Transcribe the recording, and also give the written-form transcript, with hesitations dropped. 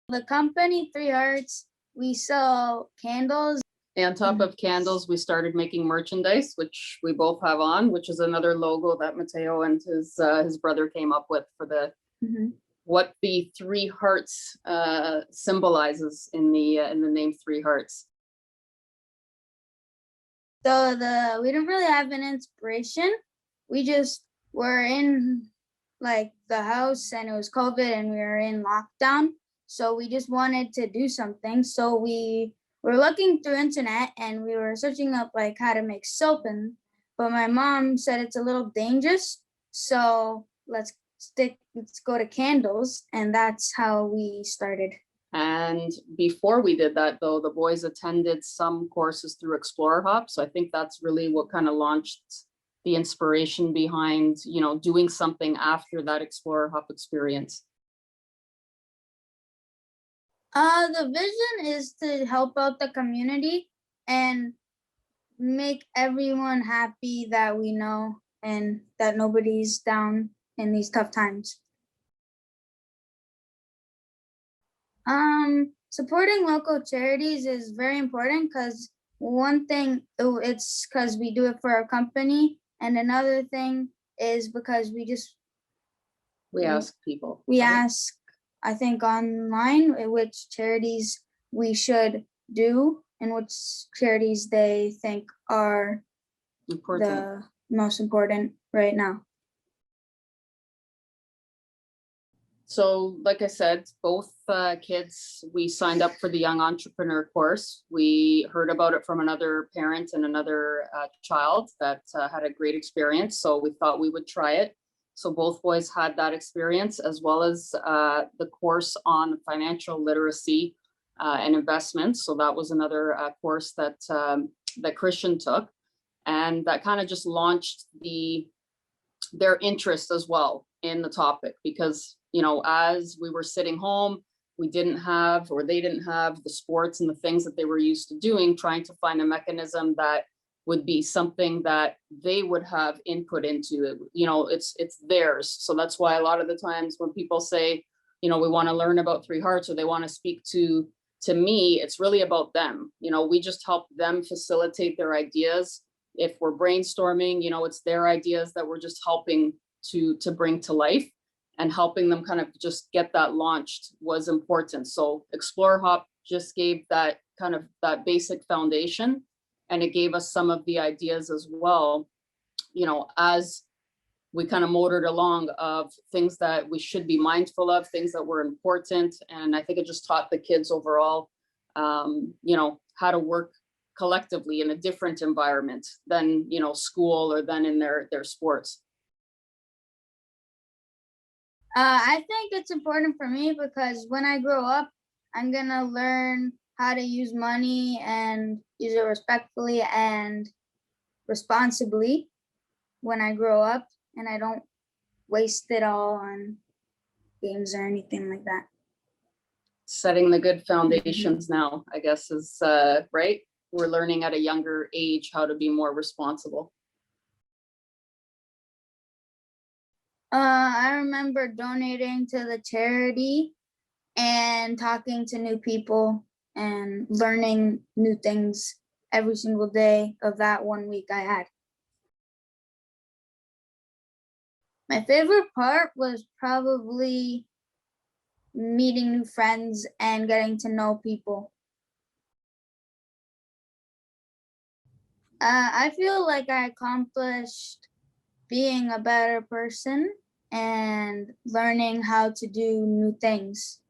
The company, Three Hearts, we sell candles. And on top of candles, we started making merchandise, which we both have on, which is another logo that Matteo and his brother came up with for the what the Three Hearts symbolizes in the name Three Hearts. So we didn't really have an inspiration. We just were in like the house and it was COVID and we were in lockdown. So we just wanted to do something. So we were looking through internet and we were searching up like how to make soap, but my mom said it's a little dangerous. So let's go to candles, and that's how we started. And before we did that, though, the boys attended some courses through Explorer Hop. So I think that's really what kind of launched the inspiration behind, doing something after that Explorer Hop experience. The vision is to help out the community and make everyone happy that we know and that nobody's down in these tough times. Supporting local charities is very important because one thing, it's because we do it for our company, and another thing is because we ask people. We ask, I think, online which charities we should do and which charities they think are the most important right now. So like I said, both kids, we signed up for the Young Entrepreneur course. We heard about it from another parent and another child that had a great experience. So we thought we would try it. So both boys had that experience, as well as the course on financial literacy and investments. So that was another course that Christian took. And that kind of just launched their interest as well in the topic, because as we were sitting home, they didn't have the sports and the things that they were used to doing, trying to find a mechanism that would be something that they would have input into. It's theirs. So that's why a lot of the times when people say, we want to learn about Three Hearts, or they want to speak to me, it's really about them. We just help them facilitate their ideas. If we're brainstorming, it's their ideas that we're just helping to bring to life, and helping them kind of just get that launched was important. So Explorer Hop just gave that kind of that basic foundation, and it gave us some of the ideas as well, as we kind of motored along, of things that we should be mindful of, things that were important. And I think it just taught the kids overall, how to work collectively in a different environment than, school or than in their sports. I think it's important for me because when I grow up, I'm gonna learn how to use money and use it respectfully and responsibly when I grow up, and I don't waste it all on games or anything like that. Setting the good foundations now, I guess, is right. We're learning at a younger age how to be more responsible. I remember donating to the charity and talking to new people and learning new things every single day of that 1 week I had. My favorite part was probably meeting new friends and getting to know people. I feel like I accomplished being a better person and learning how to do new things.